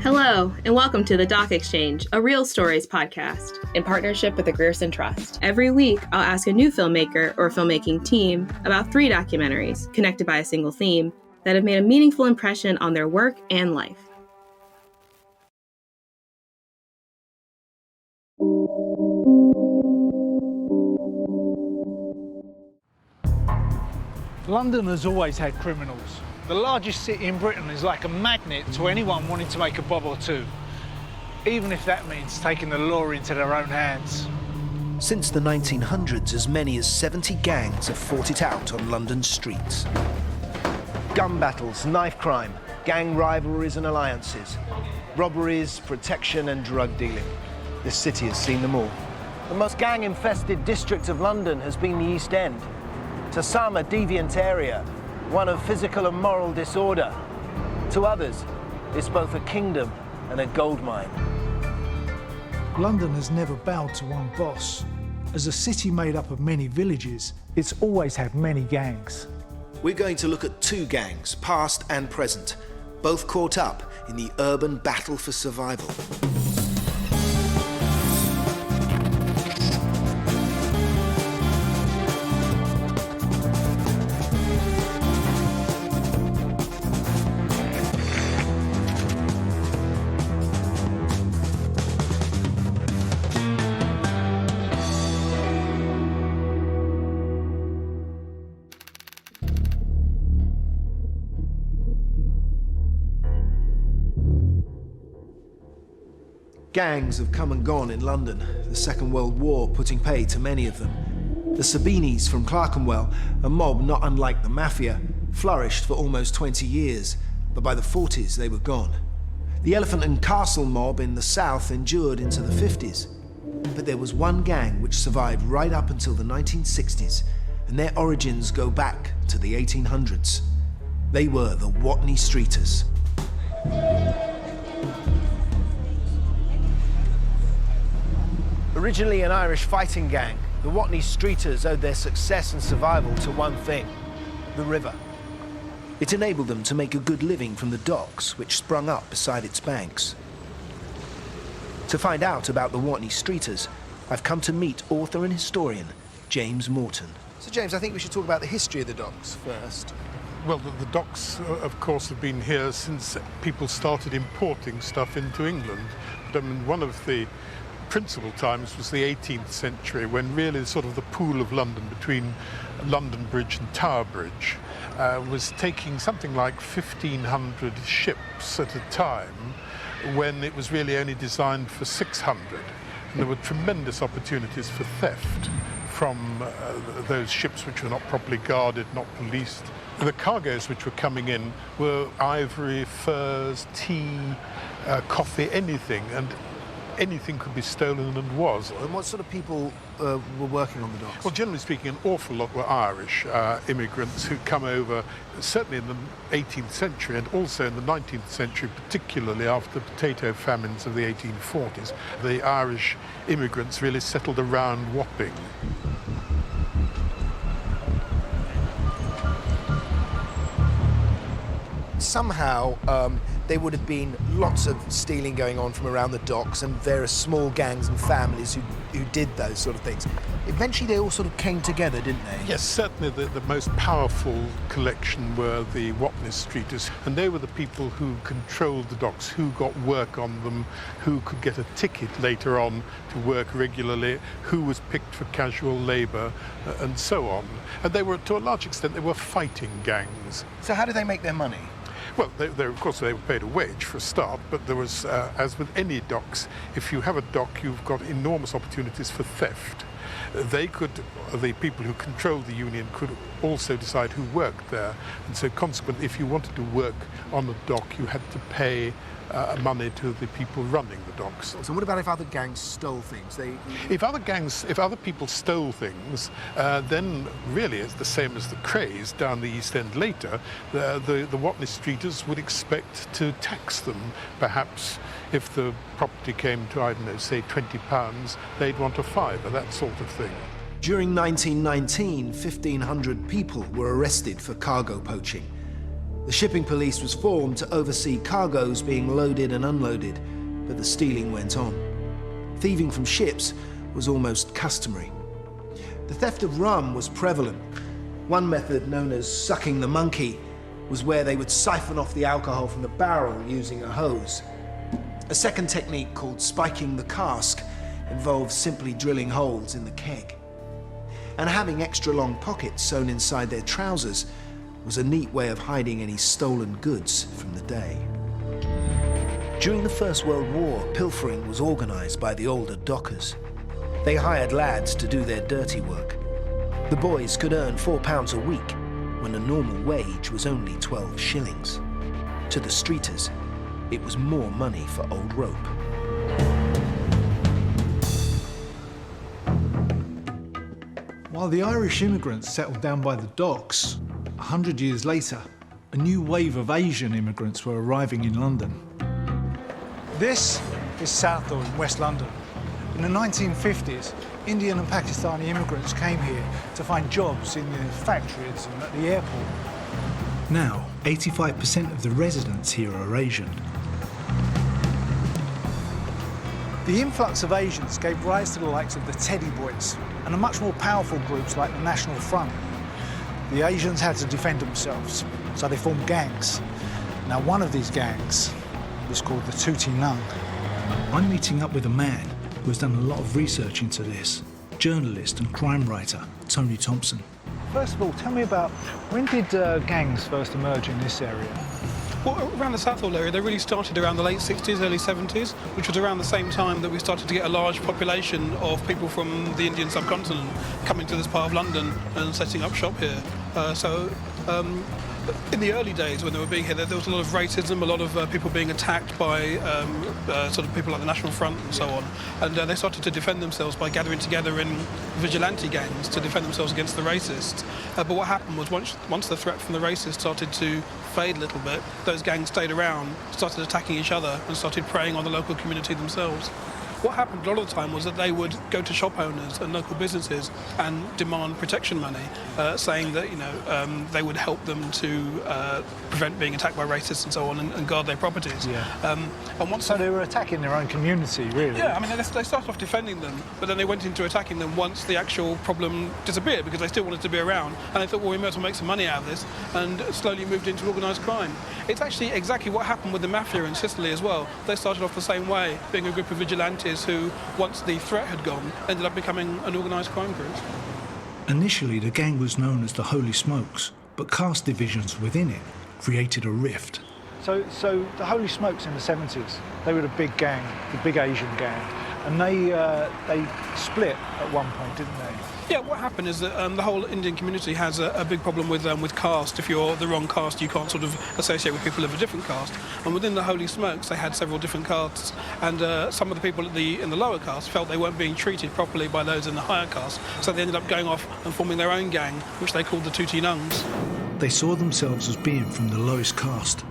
Hello, and welcome to The Doc Exchange, a Real Stories podcast, in partnership with the Grierson Trust. Every week, I'll ask a new filmmaker or filmmaking team about 3 documentaries, connected by a single theme, that have made a meaningful impression on their work and life. London has always had criminals. The largest city in Britain is like a magnet to anyone wanting to make a bob or two, even if that means taking the law into their own hands. Since the 1900s, as many as 70 gangs have fought it out on London's streets. Gun battles, knife crime, gang rivalries and alliances, robberies, protection and drug dealing. This city has seen them all. The most gang-infested district of London has been the East End. To some, a deviant area, one of physical and moral disorder. To others, it's both a kingdom and a goldmine. London has never bowed to one boss. As a city made up of many villages, it's always had many gangs. We're going to look at 2 gangs, past and present, both caught up in the urban battle for survival. Gangs have come and gone in London, the Second World War putting pay to many of them. The Sabinis from Clerkenwell, a mob not unlike the Mafia, flourished for almost 20 years, but by the 40s they were gone. The Elephant and Castle mob in the south endured into the 50s. But there was one gang which survived right up until the 1960s, and their origins go back to the 1800s. They were the Watney Streeters. Originally an Irish fighting gang, the Watney Streeters owed their success and survival to one thing: the river. It enabled them to make a good living from the docks, which sprung up beside its banks. To find out about the Watney Streeters, I've come to meet author and historian James Morton. So James, I think we should talk about the history of the docks first. Well, the docks, of course, have been here since people started importing stuff into England. But I mean, one of the principal times was the 18th century, when really sort of the pool of London between London Bridge and Tower Bridge was taking something like 1,500 ships at a time, when it was really only designed for 600. And there were tremendous opportunities for theft from those ships which were not properly guarded, not policed. The cargoes which were coming in were ivory, furs, tea, coffee, anything, and anything could be stolen and was. And what sort of people were working on the docks? Well, generally speaking, an awful lot were Irish immigrants who'd come over, certainly in the 18th century and also in the 19th century, particularly after the potato famines of the 1840s. The Irish immigrants really settled around Wapping. Somehow, there would have been lots of stealing going on from around the docks, and various small gangs and families who did those sort of things. Eventually they all sort of came together, didn't they? Yes, certainly the most powerful collection were the Watney Streeters, and they were the people who controlled the docks, who got work on them, who could get a ticket later on to work regularly, who was picked for casual labour, and so on. And they were, to a large extent, they were fighting gangs. So how did they make their money? Well, of course, they were paid a wage for a start, but there was, as with any docks, if you have a dock, you've got enormous opportunities for theft. The people who controlled the union could also decide who worked there, and so consequently, if you wanted to work on the dock, you had to pay money to the people running the docks. So what about if other gangs stole things? If other people stole things, then really it's the same as the Crays down the East End later. The Watney Streeters would expect to tax them. Perhaps if the property came to, I don't know, say £20, they'd want a fiver, that sort of thing. During 1919, 1,500 people were arrested for cargo poaching. The shipping police was formed to oversee cargoes being loaded and unloaded, but the stealing went on. Thieving from ships was almost customary. The theft of rum was prevalent. One method, known as sucking the monkey, was where they would siphon off the alcohol from the barrel using a hose. A second technique, called spiking the cask, involved simply drilling holes in the keg. And having extra long pockets sewn inside their trousers was a neat way of hiding any stolen goods from the day. During the First World War, pilfering was organised by the older dockers. They hired lads to do their dirty work. The boys could earn £4 a week, when a normal wage was only 12 shillings. To the streeters, it was more money for old rope. While the Irish immigrants settled down by the docks, 100 years later, a new wave of Asian immigrants were arriving in London. This is Southall in West London. In the 1950s, Indian and Pakistani immigrants came here to find jobs in the factories and at the airport. Now, 85% of the residents here are Asian. The influx of Asians gave rise to the likes of the Teddy Boys and the much more powerful groups like the National Front. The Asians had to defend themselves, so they formed gangs. Now, one of these gangs was called the Tootie Nung. I'm meeting up with a man who has done a lot of research into this, journalist and crime writer Tony Thompson. First of all, tell me about, when did gangs first emerge in this area? Well, around the Southall area, they really started around the late 60s, early 70s, which was around the same time that we started to get a large population of people from the Indian subcontinent coming to this part of London and setting up shop here. In the early days when they were being here, there was a lot of racism, a lot of people being attacked by sort of people like the National Front and so on. And they started to defend themselves by gathering together in vigilante gangs to defend themselves against the racists. But what happened was once the threat from the racists started to fade a little bit, those gangs stayed around, started attacking each other and started preying on the local community themselves. What happened a lot of the time was that they would go to shop owners and local businesses and demand protection money, saying that they would help them to prevent being attacked by racists and so on and guard their properties. Yeah. So they were attacking their own community, really? Yeah, I mean, they started off defending them, but then they went into attacking them once the actual problem disappeared because they still wanted to be around. And they thought, well, we might as well make some money out of this, and slowly moved into organised crime. It's actually exactly what happened with the mafia in Sicily as well. They started off the same way, being a group of vigilantes who, once the threat had gone, ended up becoming an organised crime group. Initially, the gang was known as the Holy Smokes, but caste divisions within it created a rift. So the Holy Smokes in the 70s, they were the big gang, the big Asian gang, and they split at one point, didn't they? Yeah, what happened is that the whole Indian community has a big problem with caste. If you're the wrong caste, you can't sort of associate with people of a different caste. And within the Holy Smokes, they had several different castes, and some of the people in the lower caste felt they weren't being treated properly by those in the higher caste, so they ended up going off and forming their own gang, which they called the Tootie Nungs. They saw themselves as being from the lowest caste.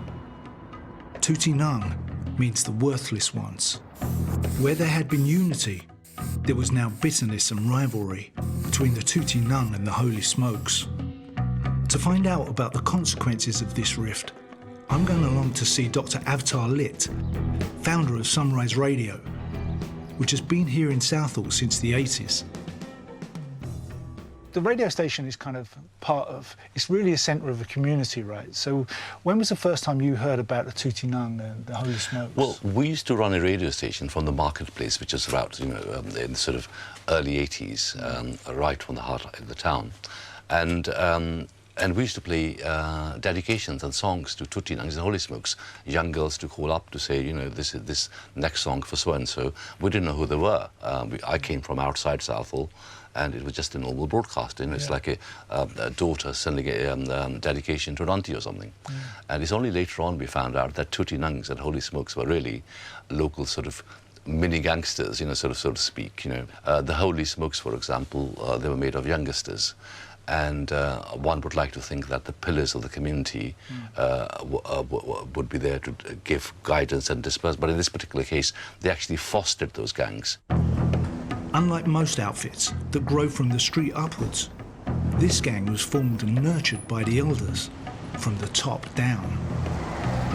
Tootie Nung means the worthless ones. Where there had been unity, there was now bitterness and rivalry between the Tootie Nung and the Holy Smokes. To find out about the consequences of this rift, I'm going along to see Dr. Avtar Lit, founder of Sunrise Radio, which has been here in Southall since the 80s. The radio station is kind of it's really a centre of a community, right? So when was the first time you heard about the Tootie Nung and the Holy Smokes? Well, we used to run a radio station from the marketplace, which is about, in the sort of early 80s, right from the heart of the town. And we used to play dedications and songs to Tootie Nungs and Holy Smokes. Young girls to call up to say, this is this next song for so-and-so. We didn't know who they were. I came from outside Southall, and it was just a normal broadcast. It's like a daughter sending a dedication to an auntie or something. And it's only later on we found out that Tootie Nungs and Holy Smokes were really local sort of mini gangsters, so to speak. The Holy Smokes, for example, they were made of youngsters. And one would like to think that the pillars of the community would be there to give guidance and disperse. But in this particular case, they actually fostered those gangs. Unlike most outfits that grow from the street upwards, this gang was formed and nurtured by the elders. from the top down.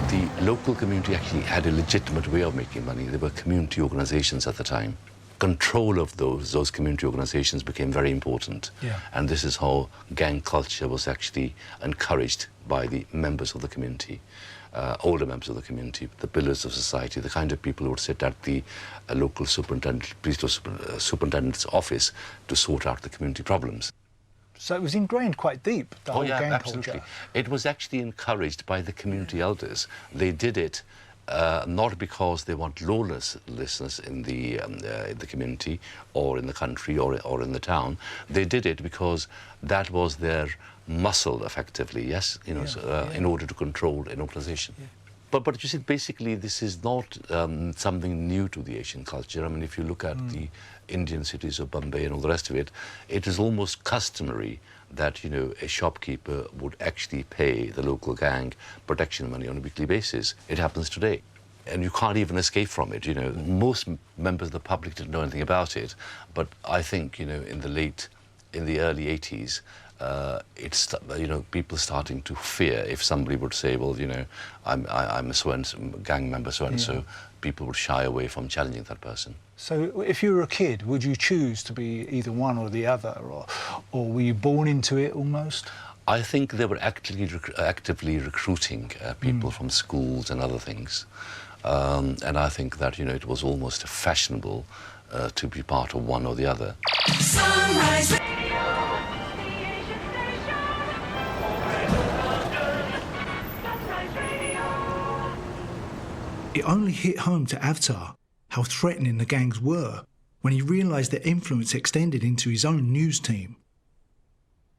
The local community actually had a legitimate way of making money. There were community organizations at the time. Control of those community organizations became very important. Yeah. And this is how gang culture was actually encouraged by the members of the community, older members of the community, the pillars of society, the kind of people who would sit at the local superintendent's office to sort out the community problems. So it was ingrained quite deep, the whole gang absolutely. culture. It was actually encouraged by the community elders. They did it not because they want lawlessness in the community or in the country or in the town. They did it because that was their muscle, effectively, yes, you know, in order to control an organization. Yeah. But you see, basically, this is not something new to the Asian culture. I mean, if you look at the Indian cities of Bombay and all the rest of it, it is almost customary that, you know, a shopkeeper would actually pay the local gang protection money on a weekly basis. It happens today. And you can't even escape from it, you know. Most members of the public didn't know anything about it, but I think, you know, in the early 80s, it's, you know, people starting to fear if somebody would say, well, you know, I'm a so-and-so gang member, so-and-so, people would shy away from challenging that person. So if you were a kid, would you choose to be either one or the other, or were you born into it almost? I think they were actively recruiting people from schools and other things. And I think that, you know, it was almost fashionable to be part of one or the other. Sunrise. It only hit home to Avtar how threatening the gangs were when he realised their influence extended into his own news team.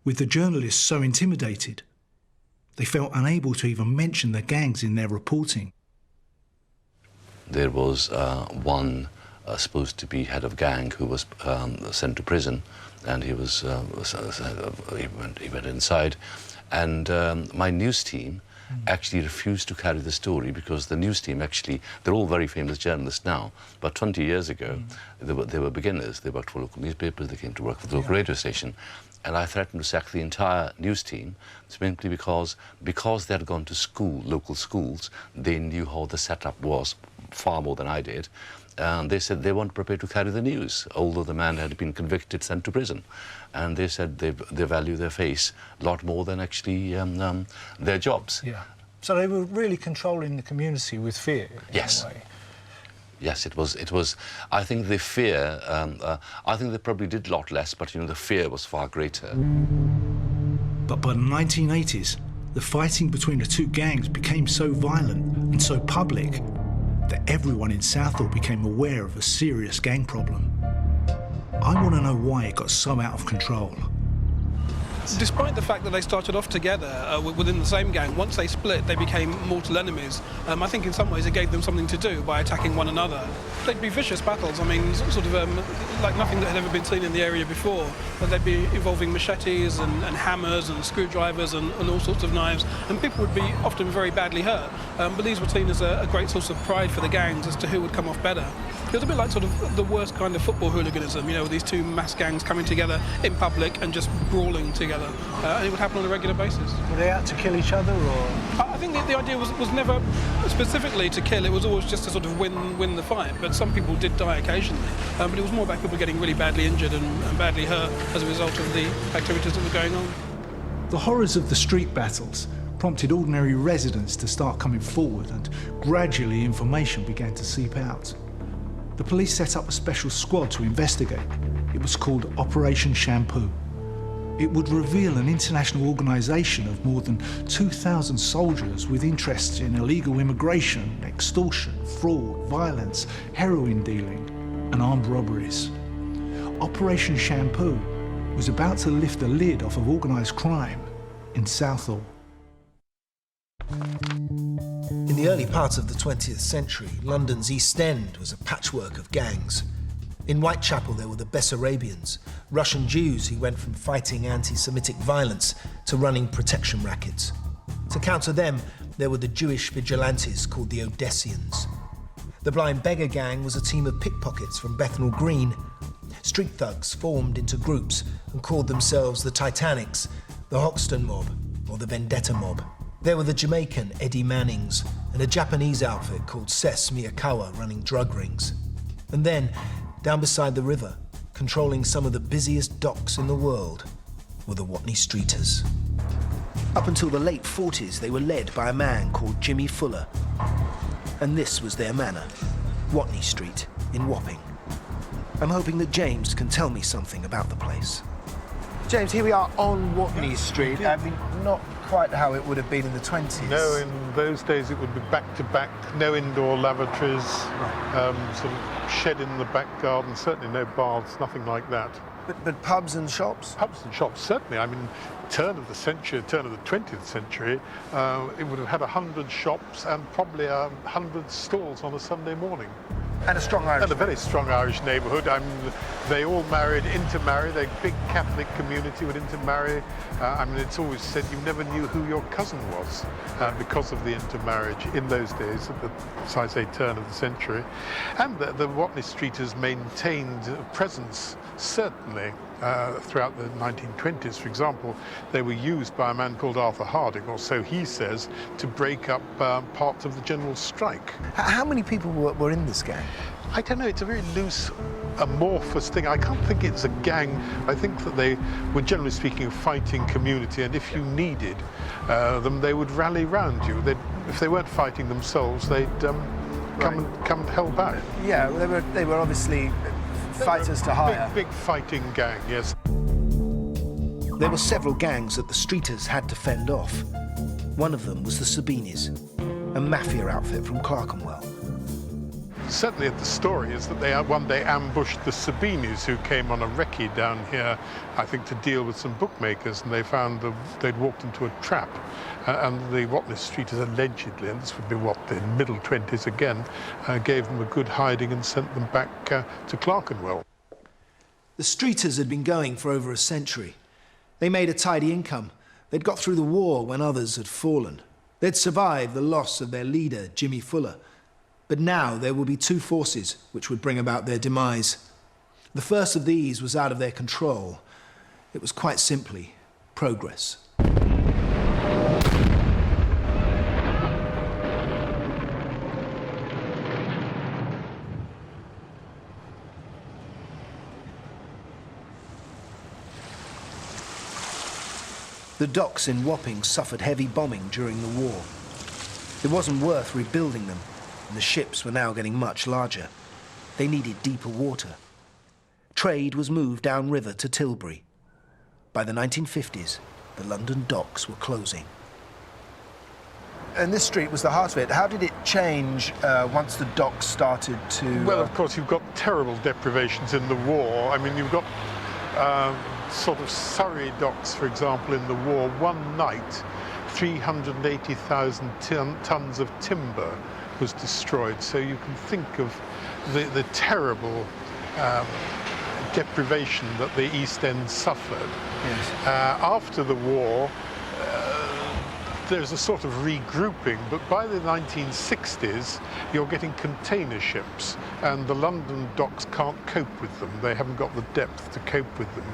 With the journalists so intimidated, they felt unable to even mention the gangs in their reporting. There was one supposed to be head of gang who was sent to prison, and he was he went inside, and my news team actually refused to carry the story because the news team actually, they're all very famous journalists now, but 20 years ago they were beginners. They worked for local newspapers, they came to work for the local radio station, and I threatened to sack the entire news team simply because they had gone to school, local schools. They knew how the setup was far more than I did. And they said they weren't prepared to carry the news, although the man had been convicted, sent to prison. And they said they value their face a lot more than actually their jobs. Yeah. So they were really controlling the community with fear, yes. in a way. Yes, it was. I think the fear, I think they probably did a lot less, but, you know, the fear was far greater. But by the 1980s, the fighting between the two gangs became so violent and so public that everyone in Southall became aware of a serious gang problem. I want to know why it got so out of control. Despite the fact that they started off together within the same gang, once they split, they became mortal enemies. I think in some ways it gave them something to do by attacking one another. They'd be vicious battles. I mean, sort of like nothing that had ever been seen in the area before. But they'd be involving machetes and hammers and screwdrivers and all sorts of knives. And people would be often very badly hurt. But these were seen as a great source of pride for the gangs as to who would come off better. It was a bit like sort of the worst kind of football hooliganism, you know, these two mass gangs coming together in public and just brawling together. And it would happen on a regular basis. Were they out to kill each other, or...? I think the idea was never specifically to kill. It was always just to sort of win the fight. But some people did die occasionally. But it was more about people getting really badly injured and badly hurt as a result of the activities that were going on. The horrors of the street battles prompted ordinary residents to start coming forward, and gradually information began to seep out. The police set up a special squad to investigate. It was called Operation Shampoo. It would reveal an international organisation of more than 2,000 soldiers with interests in illegal immigration, extortion, fraud, violence, heroin dealing and armed robberies. Operation Shampoo was about to lift the lid off of organised crime in Southall. In the early part of the 20th century, London's East End was a patchwork of gangs. In Whitechapel, there were the Bessarabians, Russian Jews who went from fighting anti-Semitic violence to running protection rackets. To counter them, there were the Jewish vigilantes called the Odessians. The Blind Beggar Gang was a team of pickpockets from Bethnal Green. Street thugs formed into groups and called themselves the Titanics, the Hoxton Mob, or the Vendetta Mob. There were the Jamaican Eddie Mannings and a Japanese outfit called Ses Miyakawa running drug rings. And then, down beside the river, controlling some of the busiest docks in the world, were the Watney Streeters. Up until the late 40s, they were led by a man called Jimmy Fuller. And this was their manor, Watney Street in Wapping. I'm hoping that James can tell me something about the place. James, here we are on Watney Street. I mean, not quite how it would have been in the 20s. No, in those days it would be back-to-back, no indoor lavatories, sort of shed in the back garden, certainly no baths, nothing like that. But pubs and shops? Pubs and shops, certainly. I mean, turn of the 20th century, it would have had 100 shops and probably 100 stalls on a Sunday morning. And a strong Irish. And a very strong Irish neighbourhood. I mean, they all intermarried. A big Catholic community would intermarry. I mean, it's always said you never knew who your cousin was because of the intermarriage in those days, at the, as I say, turn of the century. And the Watney Streeters maintained a presence, certainly, throughout the 1920s. For example, they were used by a man called Arthur Harding, or so he says, to break up parts of the general strike. How many people were in this gang? I don't know, it's a very loose, amorphous thing. I can't think it's a gang. I think that they were, generally speaking, a fighting community, and if you needed them, they would rally round you. If they weren't fighting themselves, they'd come and help out. Yeah, they were obviously fighters to hire. Big fighting gang, yes. There were several gangs that the Streeters had to fend off. One of them was the Sabinis, a mafia outfit from Clerkenwell. Certainly the story is that they one day ambushed the Sabinis, who came on a recce down here, I think, to deal with some bookmakers, and they found they'd walked into a trap. And the Watney Streeters allegedly, and this would be the middle 20s again, gave them a good hiding and sent them back to Clerkenwell. The Streeters had been going for over a century. They made a tidy income. They'd got through the war when others had fallen. They'd survived the loss of their leader, Jimmy Fuller. But now there will be two forces which would bring about their demise. The first of these was out of their control. It was quite simply progress. The docks in Wapping suffered heavy bombing during the war. It wasn't worth rebuilding them, and the ships were now getting much larger. They needed deeper water. Trade was moved downriver to Tilbury. By the 1950s, the London docks were closing. And this street was the heart of it. How did it change once the docks started to... Well, of course, you've got terrible deprivations in the war. I mean, you've got sort of Surrey docks, for example, in the war. One night, 380,000 tons of timber was destroyed. So you can think of the terrible deprivation that the East End suffered. Yes. After the war, there's a sort of regrouping, but by the 1960s, you're getting container ships, and the London docks can't cope with them. They haven't got the depth to cope with them.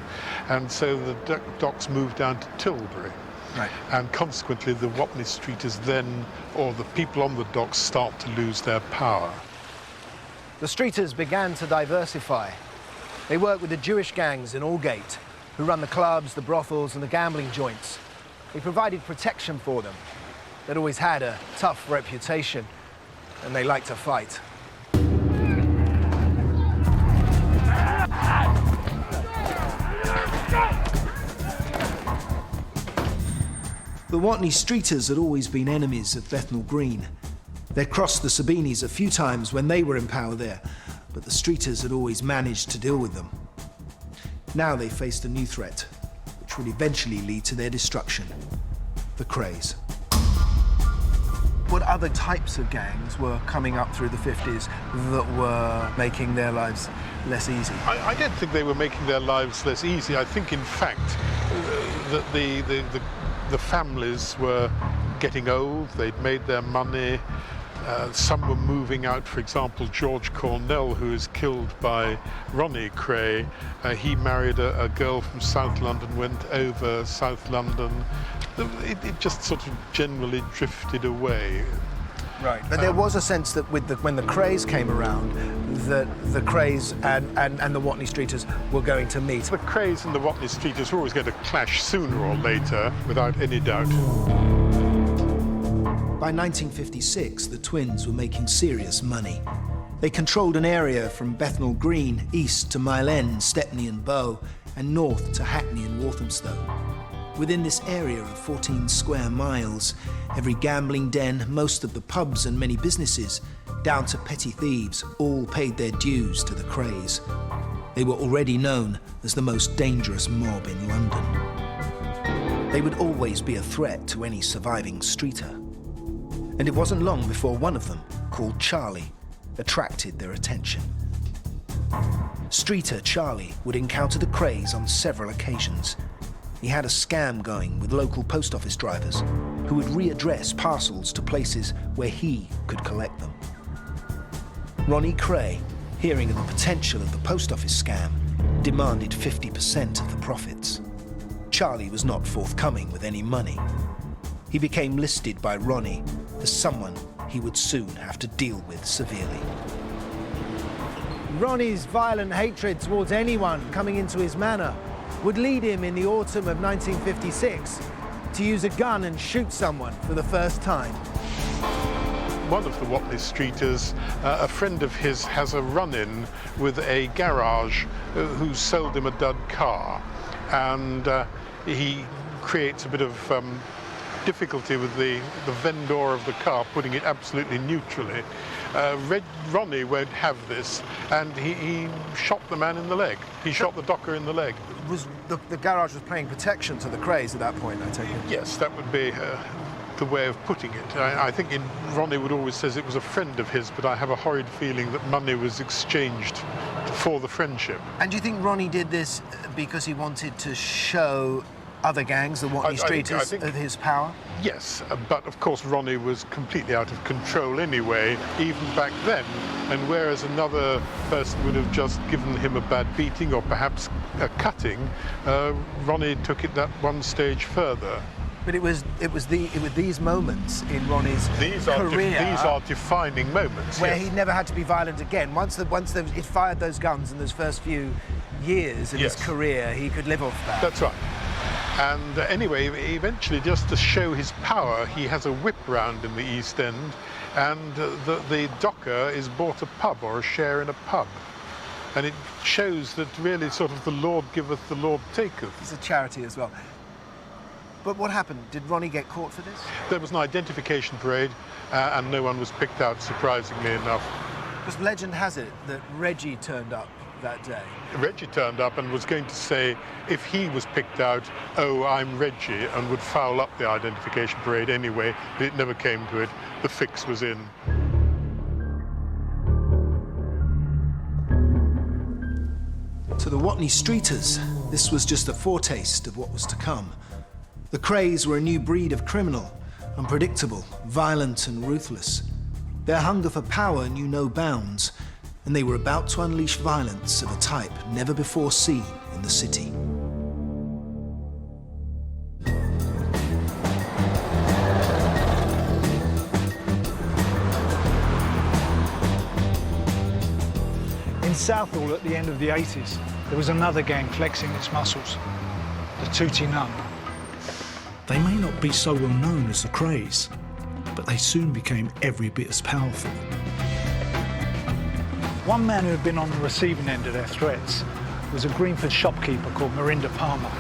And so the docks move down to Tilbury. Right. And consequently, the Watney Streeters then, or the people on the docks, start to lose their power. The Streeters began to diversify. They worked with the Jewish gangs in Aldgate, who run the clubs, the brothels, and the gambling joints. They provided protection for them. They'd always had a tough reputation, and they liked to fight. The Watney Streeters had always been enemies of Bethnal Green. They'd crossed the Sabinis a few times when they were in power there, but the Streeters had always managed to deal with them. Now they faced a new threat, which would eventually lead to their destruction: the Krays. What other types of gangs were coming up through the 50s that were making their lives less easy? I don't think they were making their lives less easy. I think, in fact, that the families were getting old. They'd made their money. Some were moving out. For example, George Cornell, who was killed by Ronnie Kray, he married a girl from South London, went over South London, it just sort of generally drifted away. Right, but there was a sense that when the Krays came around, that the Krays and the Watney Streeters were going to meet. The Krays and the Watney Streeters were always going to clash sooner or later, without any doubt. By 1956, the twins were making serious money. They controlled an area from Bethnal Green east to Mile End, Stepney and Bow, and north to Hackney and Walthamstow. Within this area of 14 square miles, every gambling den, most of the pubs and many businesses, down to petty thieves, all paid their dues to the Krays. They were already known as the most dangerous mob in London. They would always be a threat to any surviving streeter. And it wasn't long before one of them, called Charlie, attracted their attention. Streeter Charlie would encounter the Krays on several occasions. He had a scam going with local post office drivers who would readdress parcels to places where he could collect them. Ronnie Kray, hearing of the potential of the post office scam, demanded 50% of the profits. Charlie was not forthcoming with any money. He became listed by Ronnie as someone he would soon have to deal with severely. Ronnie's violent hatred towards anyone coming into his manor would lead him in the autumn of 1956 to use a gun and shoot someone for the first time. One of the Watney Streeters, a friend of his, has a run-in with a garage who sold him a dud car, and he creates a bit of difficulty with the vendor of the car, putting it absolutely neutrally. Ronnie won't have this, and he shot the man in the leg. He shot the docker in the leg. Was the garage was paying protection to the Krays at that point, I take it? Yes, that would be the way of putting it. I think Ronnie would always says it was a friend of his, but I have a horrid feeling that money was exchanged for the friendship. And do you think Ronnie did this because he wanted to show other gangs, the Watney Streeters, of his power? Yes, but of course Ronnie was completely out of control anyway, even back then. And whereas another person would have just given him a bad beating or perhaps a cutting, Ronnie took it that one stage further. But it was these moments in Ronnie's career. These are defining moments, where yes. he never had to be violent again. Once he fired those guns in those first few years of his career, he could live off that. That's right. And anyway, eventually, just to show his power, he has a whip round in the East End, and the docker is bought a pub or a share in a pub. And it shows that really sort of the Lord giveth, the Lord taketh. It's a charity as well. But what happened? Did Ronnie get caught for this? There was an identification parade, and no one was picked out, surprisingly enough. Because legend has it that Reggie turned up that day. Reggie turned up and was going to say, if he was picked out, oh, I'm Reggie, and would foul up the identification parade anyway, but it never came to it. The fix was in. To the Watney Streeters, this was just a foretaste of what was to come. The Krays were a new breed of criminal, unpredictable, violent and ruthless. Their hunger for power knew no bounds, and they were about to unleash violence of a type never before seen in the city. In Southall at the end of the 80s, there was another gang flexing its muscles, the Tootie Nun. They may not be so well known as the Krays, but they soon became every bit as powerful. One man who had been on the receiving end of their threats was a Greenford shopkeeper called Mirinda Palmer.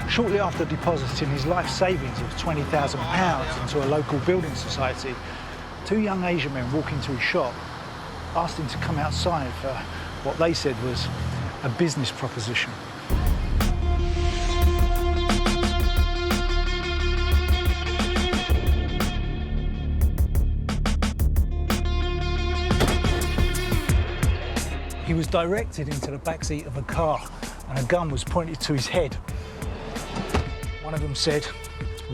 Shortly after depositing his life savings of £20,000 into a local building society, two young Asian men walking into his shop asked him to come outside for what they said was a business proposition. He was directed into the backseat of a car and a gun was pointed to his head. One of them said,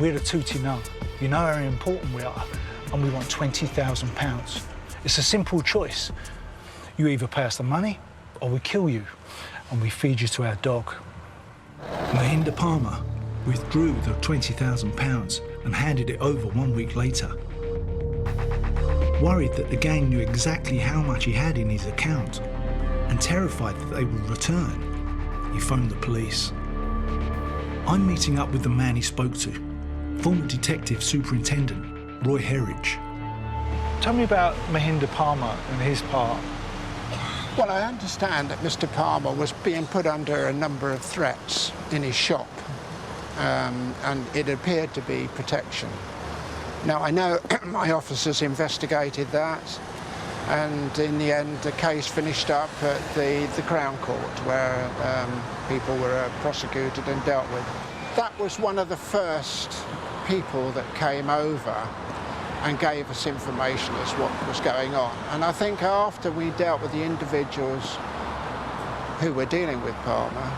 "We're the Tootie Nun. You know how important we are, and we want £20,000. It's a simple choice. You either pay us the money or we kill you and we feed you to our dog." Mirinda Palmer withdrew the £20,000 and handed it over 1 week later. Worried that the gang knew exactly how much he had in his account and terrified that they would return, he phoned the police. I'm meeting up with the man he spoke to, former Detective Superintendent Roy Herridge. Tell me about Mirinda Palmer and his part. Well, I understand that Mr. Palmer was being put under a number of threats in his shop, and it appeared to be protection. Now, I know my officers investigated that, and in the end, the case finished up at the Crown Court, where people were prosecuted and dealt with. That was one of the first people that came over and gave us information as what was going on. And I think after we dealt with the individuals who were dealing with Palmer,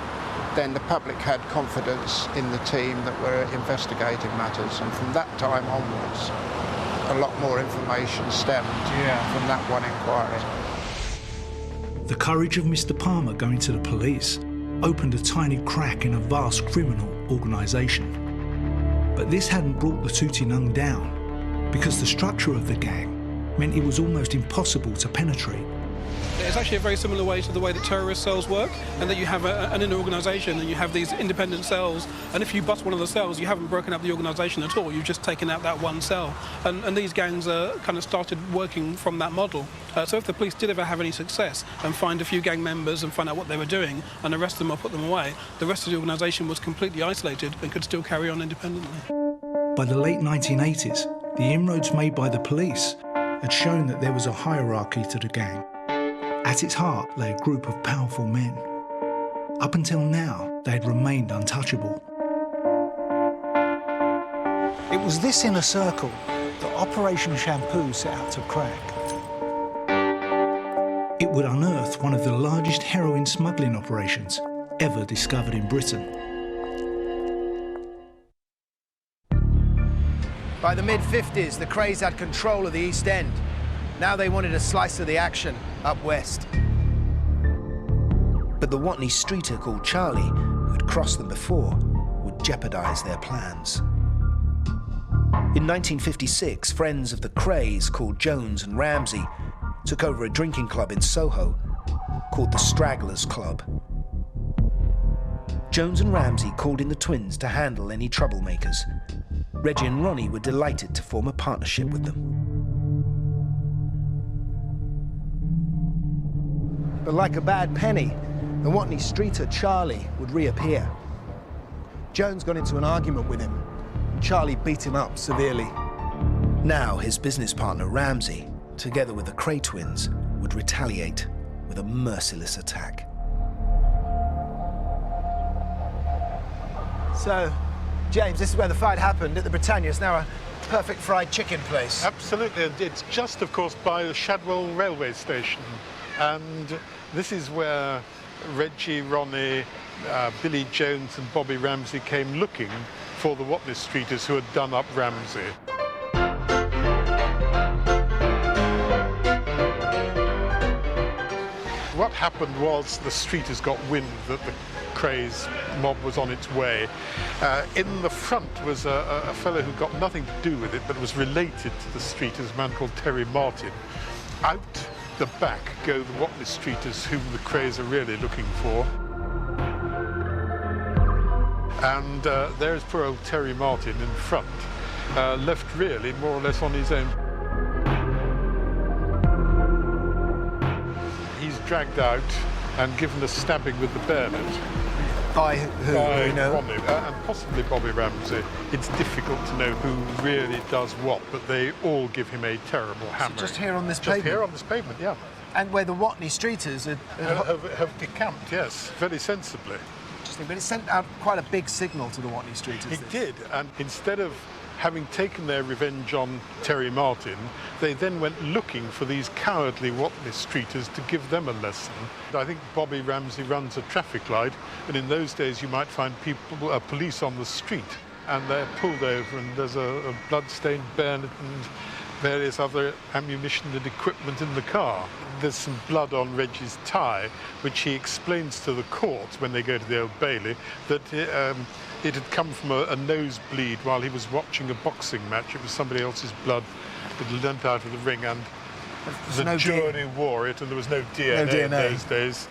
then the public had confidence in the team that were investigating matters. And from that time onwards, a lot more information stemmed from that one inquiry. The courage of Mr. Palmer going to the police opened a tiny crack in a vast criminal organisation. But this hadn't brought the Tootinung down, because the structure of the gang meant it was almost impossible to penetrate. It's actually a very similar way to the way that terrorist cells work, and that you have an inner organisation and you have these independent cells, and if you bust one of the cells, you haven't broken up the organisation at all, you've just taken out that one cell. And these gangs kind of started working from that model. So if the police did ever have any success and find a few gang members and find out what they were doing and arrest them or put them away, the rest of the organisation was completely isolated and could still carry on independently. By the late 1980s, the inroads made by the police had shown that there was a hierarchy to the gang. At its heart lay a group of powerful men. Up until now, they had remained untouchable. It was this inner circle that Operation Shampoo set out to crack. It would unearth one of the largest heroin smuggling operations ever discovered in Britain. By the mid-50s, the Krays had control of the East End. Now they wanted a slice of the action up west. But the Watney streeter called Charlie, who had crossed them before, would jeopardize their plans. In 1956, friends of the Krays called Jones and Ramsey took over a drinking club in Soho called the Stragglers Club. Jones and Ramsey called in the twins to handle any troublemakers. Reggie and Ronnie were delighted to form a partnership with them. But like a bad penny, the Watney streeter Charlie would reappear. Jones got into an argument with him. Charlie beat him up severely. Now his business partner Ramsey, together with the Kray twins, would retaliate with a merciless attack. So, James, this is where the fight happened, at the Britannia. It's now a perfect fried chicken place. Absolutely, and it's just, of course, by the Shadwell railway station. And this is where Reggie, Ronnie, Billy Jones and Bobby Ramsey came looking for the Watney streeters who had done up Ramsey. What happened was the streeters got wind that the Krays mob was on its way. In the front was a fellow who got nothing to do with it, but was related to the streeters, a man called Terry Martin. Out the back go the Watney streeters, whom the Krays are really looking for. And there's poor old Terry Martin in front, left really more or less on his own. He's dragged out and given a stabbing with the bayonet. By who? By we know? Ronnie, and possibly Bobby Ramsey. It's difficult to know who really does what, but they all give him a terrible hammering. Just here on this Just pavement? here on this pavement, yeah. And where the Watney streeters Have decamped, yes, very sensibly. Interesting, but it sent out quite a big signal to the Watney streeters. It did, and instead of having taken their revenge on Terry Martin, they then went looking for these cowardly Watney streeters to give them a lesson. I think Bobby Ramsey runs a traffic light, and in those days you might find police on the street, and they're pulled over, and there's a blood-stained bayonet and various other ammunition and equipment in the car. There's some blood on Reggie's tie, which he explains to the court when they go to the Old Bailey, that it had come from a nosebleed while he was watching a boxing match. It was somebody else's blood that had leant out of the ring, and the jury wore it, and there was no DNA in those days.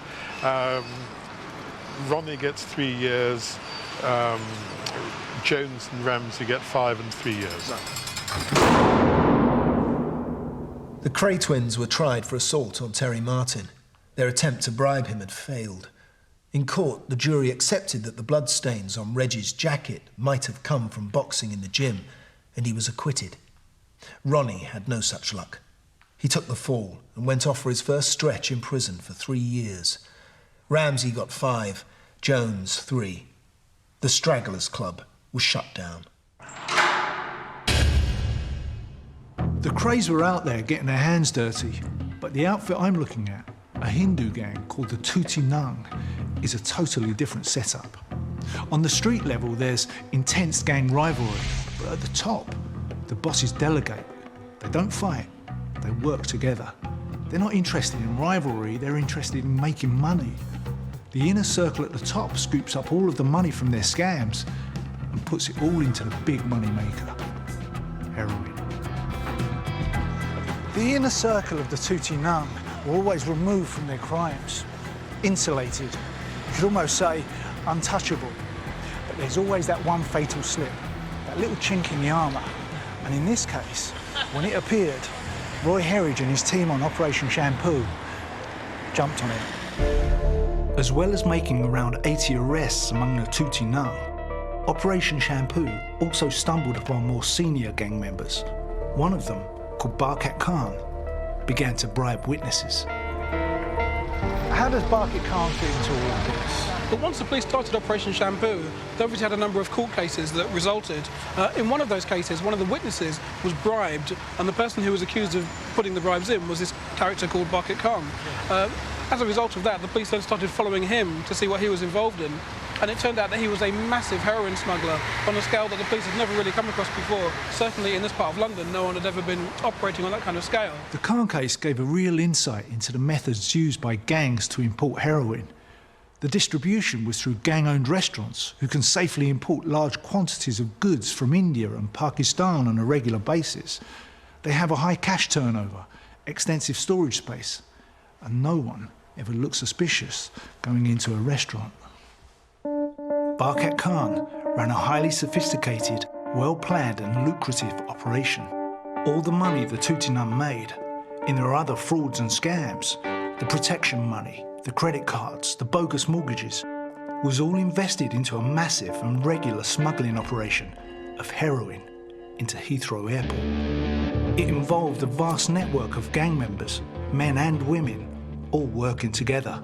Ronnie gets 3 years. Jones and Ramsey get 5 and 3 years. The Cray twins were tried for assault on Terry Martin. Their attempt to bribe him had failed. In court, the jury accepted that the bloodstains on Reggie's jacket might have come from boxing in the gym, and he was acquitted. Ronnie had no such luck. He took the fall and went off for his first stretch in prison for 3 years. Ramsey got 5, Jones 3. The Stragglers Club was shut down. The Krays were out there getting their hands dirty, but the outfit I'm looking at, a Hindu gang called the Tuti Nung, is a totally different setup. On the street level, there's intense gang rivalry, but at the top, the bosses delegate. They don't fight, they work together. They're not interested in rivalry, they're interested in making money. The inner circle at the top scoops up all of the money from their scams and puts it all into the big money maker, heroin. The inner circle of the Tuti Nung were always removed from their crimes, insulated, you could almost say untouchable. But there's always that one fatal slip, that little chink in the armour. And in this case, when it appeared, Roy Herridge and his team on Operation Shampoo jumped on it. As well as making around 80 arrests among the Tuti Nung, Operation Shampoo also stumbled upon more senior gang members. One of them, called Barkat Khan, began to bribe witnesses. How does Barkat Khan fit into all of this? But once the police started Operation Shampoo, they obviously had a number of court cases that resulted. In one of those cases, one of the witnesses was bribed, and the person who was accused of putting the bribes in was this character called Barkat Khan. As a result of that, the police then started following him to see what he was involved in. And it turned out that he was a massive heroin smuggler on a scale that the police had never really come across before. Certainly in this part of London, no one had ever been operating on that kind of scale. The Khan case gave a real insight into the methods used by gangs to import heroin. The distribution was through gang-owned restaurants who can safely import large quantities of goods from India and Pakistan on a regular basis. They have a high cash turnover, extensive storage space, and no one ever looks suspicious going into a restaurant. Barkat Khan ran a highly sophisticated, well-planned and lucrative operation. All the money the Tuti Nung made, in their other frauds and scams, the protection money, the credit cards, the bogus mortgages, was all invested into a massive and regular smuggling operation of heroin into Heathrow Airport. It involved a vast network of gang members, men and women, all working together.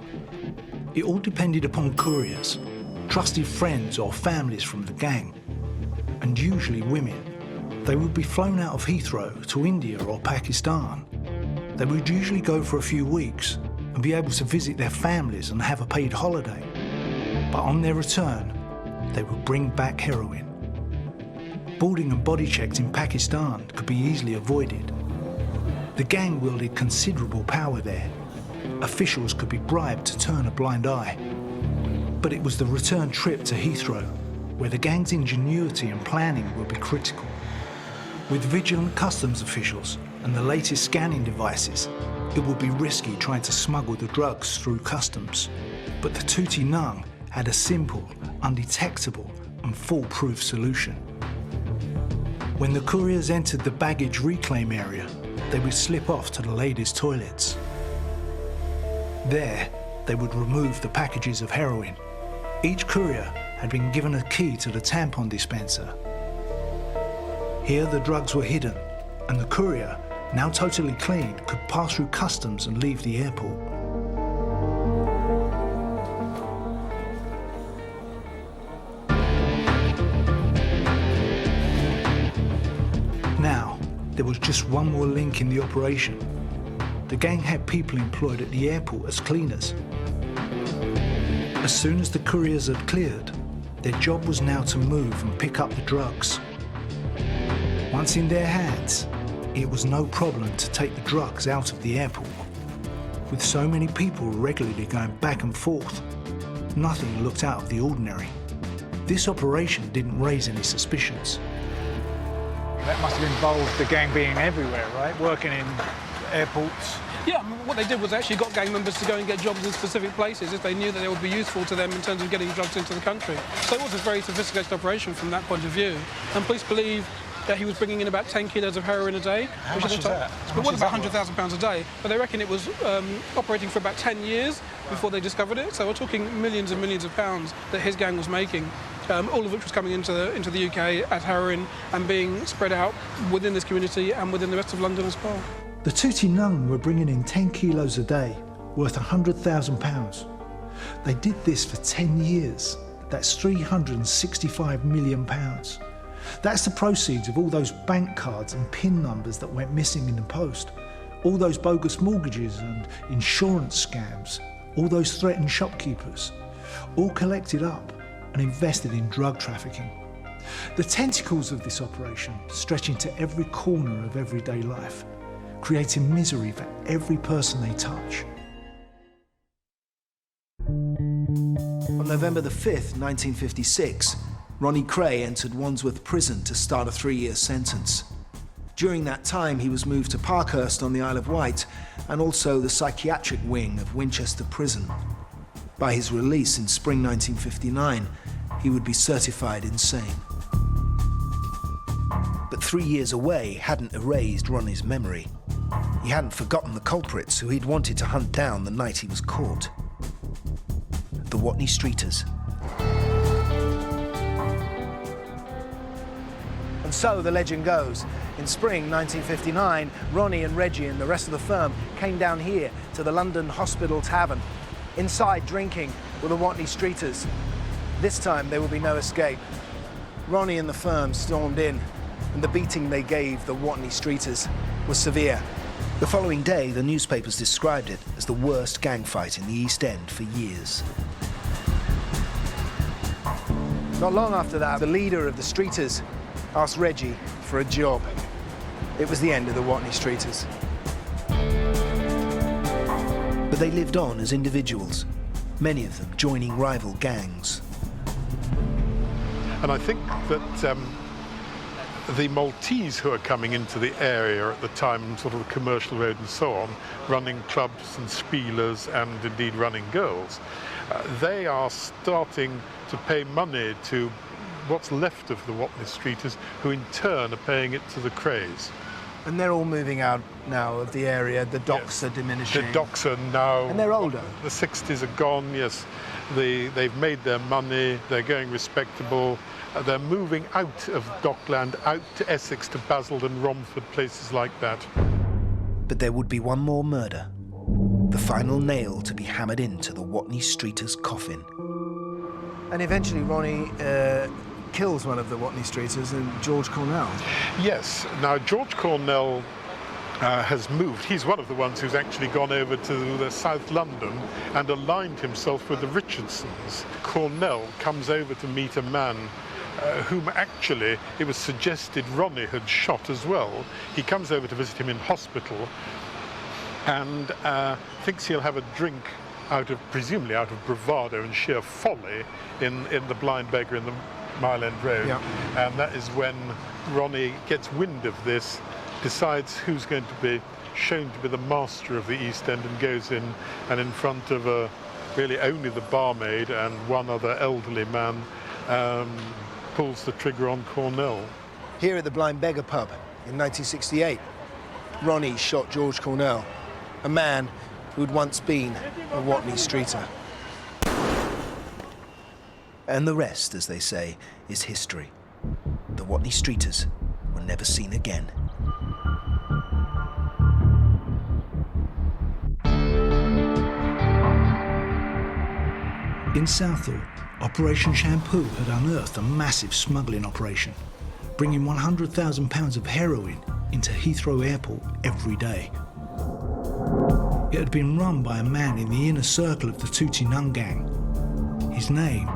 It all depended upon couriers, trusted friends or families from the gang, and usually women. They would be flown out of Heathrow to India or Pakistan. They would usually go for a few weeks and be able to visit their families and have a paid holiday. But on their return, they would bring back heroin. Boarding and body checks in Pakistan could be easily avoided. The gang wielded considerable power there. Officials could be bribed to turn a blind eye. But it was the return trip to Heathrow where the gang's ingenuity and planning will be critical. With vigilant customs officials and the latest scanning devices, it would be risky trying to smuggle the drugs through customs. But the Tuti Nung had a simple, undetectable and foolproof solution. When the couriers entered the baggage reclaim area, they would slip off to the ladies' toilets. There, they would remove the packages of heroin. Each courier had been given a key to the tampon dispenser. Here the drugs were hidden, and the courier, now totally clean, could pass through customs and leave the airport. Now, there was just one more link in the operation. The gang had people employed at the airport as cleaners. As soon as the couriers had cleared, their job was now to move and pick up the drugs. Once in their hands, It was no problem to take the drugs out of the airport. With so many people regularly going back and forth, nothing looked out of the ordinary. This operation didn't raise any suspicions. That must have involved the gang being everywhere, right? Working in airports. Yeah, I mean, what they did was actually got gang members to go and get jobs in specific places if they knew that they would be useful to them in terms of getting drugs into the country. So it was a very sophisticated operation from that point of view. And police believe that he was bringing in about 10 kilos of heroin a day. How much is that? It was about £100,000 a day, but they reckon it was operating for about 10 years before they discovered it. So we're talking millions and millions of pounds that his gang was making, all of which was coming into the UK as heroin and being spread out within this community and within the rest of London as well. The Tootie Nung were bringing in 10 kilos a day, worth £100,000. They did this for 10 years. That's £365 million. That's the proceeds of all those bank cards and PIN numbers that went missing in the post, all those bogus mortgages and insurance scams, all those threatened shopkeepers, all collected up and invested in drug trafficking. The tentacles of this operation stretch into every corner of everyday life, creating misery for every person they touch. On November the 5th, 1956, Ronnie Cray entered Wandsworth Prison to start a 3-year sentence. During that time, he was moved to Parkhurst on the Isle of Wight and also the psychiatric wing of Winchester Prison. By his release in spring 1959, he would be certified insane. But 3 years away hadn't erased Ronnie's memory. He hadn't forgotten the culprits who he'd wanted to hunt down the night he was caught. The Watney Streeters. And so the legend goes. In spring 1959, Ronnie and Reggie and the rest of the firm came down here to the London Hospital Tavern. Inside drinking were the Watney Streeters. This time there would be no escape. Ronnie and the firm stormed in, and the beating they gave the Watney Streeters was severe. The following day, the newspapers described it as the worst gang fight in the East End for years. Not long after that, the leader of the Streeters asked Reggie for a job. It was the end of the Watney Streeters. But they lived on as individuals, many of them joining rival gangs. And I think that the Maltese who are coming into the area at the time, sort of the commercial road and so on, running clubs and spielers and indeed running girls, they are starting to pay money to what's left of the Watney Streeters, who in turn are paying it to the Crays. And they're all moving out now of the area. The docks are diminishing. The docks are now... And they're older. The 60s are gone, yes. They've made their money, they're going respectable. They're moving out of Dockland, out to Essex, to Basildon, Romford, places like that. But there would be one more murder. The final nail to be hammered into the Watney Streeters' coffin. And eventually Ronnie kills one of the Watney Streeters, George Cornell. Yes. Now, George Cornell has moved. He's one of the ones who's actually gone over to South London and aligned himself with the Richardsons. Cornell comes over to meet a man whom actually it was suggested Ronnie had shot as well. He comes over to visit him in hospital and thinks he'll have a drink presumably out of bravado and sheer folly in the Blind Beggar in the Mile End Road. Yeah. And that is when Ronnie gets wind of this, decides who's going to be shown to be the master of the East End, and goes in, and in front of really only the barmaid and one other elderly man, pulls the trigger on Cornell. Here at the Blind Beggar pub in 1968, Ronnie shot George Cornell, a man who'd once been a Watney Streeter. And the rest, as they say, is history. The Watney Streeters were never seen again. In Southall, Operation Shampoo had unearthed a massive smuggling operation, bringing £100,000 of heroin into Heathrow Airport every day. It had been run by a man in the inner circle of the Tootie Nung gang. His name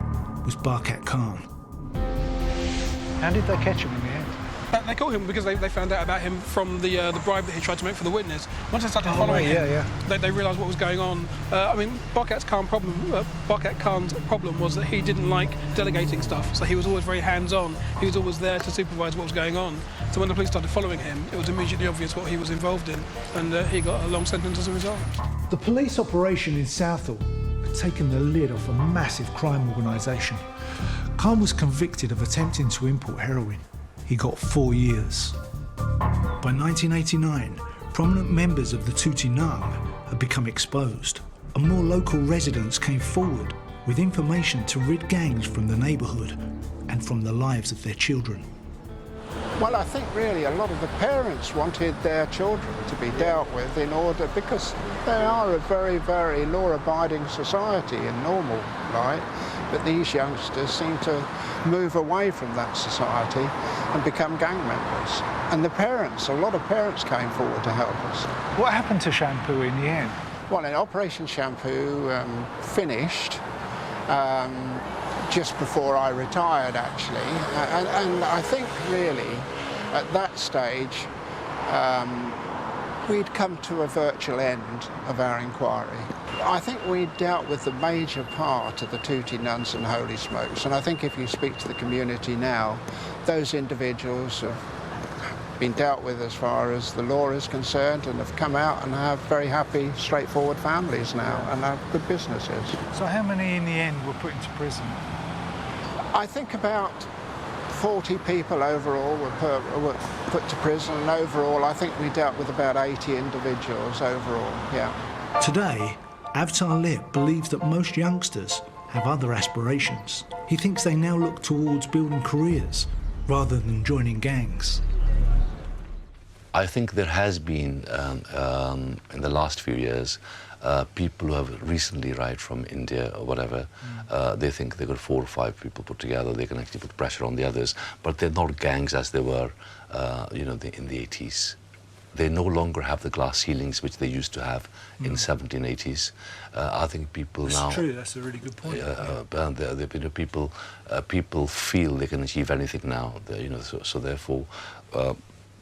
was Barkat Khan. How did they catch him in the end? they caught him because they found out about him from the bribe that he tried to make for the witness. Once they started following him, they realised what was going on. I mean, Barkat Khan's problem was that he didn't like delegating stuff, so he was always very hands-on. He was always there to supervise what was going on. So when the police started following him, it was immediately obvious what he was involved in, and he got a long sentence as a result. The police operation in Southall had taken the lid off a massive crime organisation. Khan was convicted of attempting to import heroin. He got 4 years. By 1989, prominent members of the Tuti Nang had become exposed, and more local residents came forward with information to rid gangs from the neighbourhood and from the lives of their children. Well, I think really a lot of the parents wanted their children to be dealt with in order, because they are a very, very law-abiding society in normal life, but these youngsters seem to move away from that society and become gang members. And the parents, a lot of parents came forward to help us. What happened to Shampoo in the end? Well, in Operation Shampoo finished just before I retired, actually. And I think really at that stage we'd come to a virtual end of our inquiry. I think we dealt with the major part of the Tuti nuns and holy smokes, and I think if you speak to the community now, those individuals have been dealt with as far as the law is concerned and have come out and have very happy, straightforward families now and have good businesses. So how many in the end were put into prison? I think about 40 people overall were put to prison, and overall I think we dealt with about 80 individuals overall, yeah. Today, Avtar Lip believes that most youngsters have other aspirations. He thinks they now look towards building careers rather than joining gangs. I think there has been, in the last few years, people who have recently arrived from India or whatever, they think they've got 4 or 5 people put together, they can actually put pressure on the others, but they're not gangs as they were, in the 80s. They no longer have the glass ceilings which they used to have in 1780s. I think people now... That's true, that's a really good point. People feel they can achieve anything now, so therefore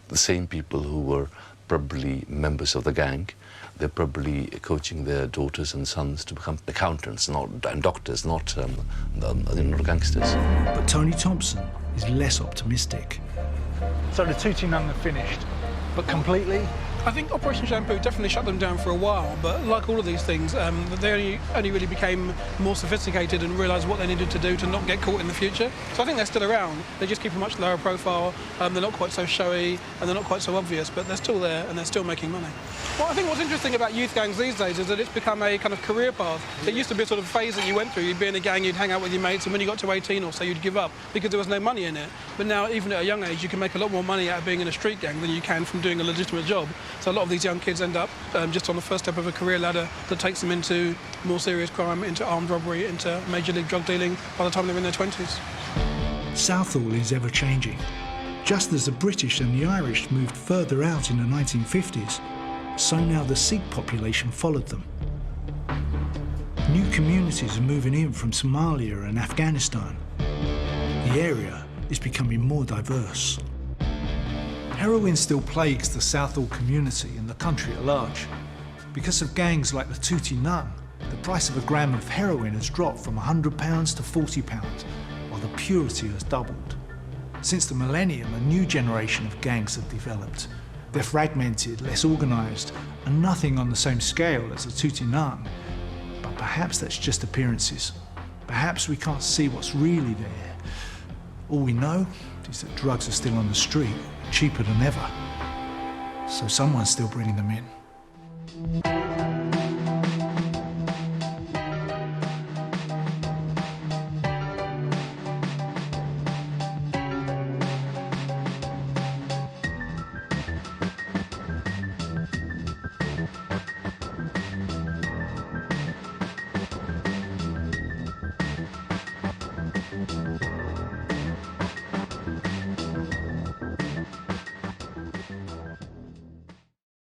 the same people who were probably members of the gang, they're probably coaching their daughters and sons to become accountants and doctors, not gangsters. But Tony Thompson is less optimistic. So the Tuti Nung are finished, but completely? I think Operation Shampoo definitely shut them down for a while, but like all of these things, they only really became more sophisticated and realised what they needed to do to not get caught in the future. So I think they're still around. They just keep a much lower profile, they're not quite so showy, and they're not quite so obvious, but they're still there and they're still making money. Well, I think what's interesting about youth gangs these days is that it's become a kind of career path. It used to be a sort of phase that you went through. You'd be in a gang, you'd hang out with your mates, and when you got to 18 or so, you'd give up because there was no money in it. But now, even at a young age, you can make a lot more money out of being in a street gang than you can from doing a legitimate job. So a lot of these young kids end up just on the first step of a career ladder that takes them into more serious crime, into armed robbery, into major league drug dealing by the time they're in their 20s. Southall is ever changing. Just as the British and the Irish moved further out in the 1950s, so now the Sikh population followed them. New communities are moving in from Somalia and Afghanistan. The area is becoming more diverse. Heroin still plagues the Southall community and the country at large. Because of gangs like the Tuti Nung, the price of a gram of heroin has dropped from £100 to £40, while the purity has doubled. Since the millennium, a new generation of gangs have developed. They're fragmented, less organised, and nothing on the same scale as the Tuti Nung. But perhaps that's just appearances. Perhaps we can't see what's really there. All we know is that drugs are still on the street, cheaper than ever. So someone's still bringing them in.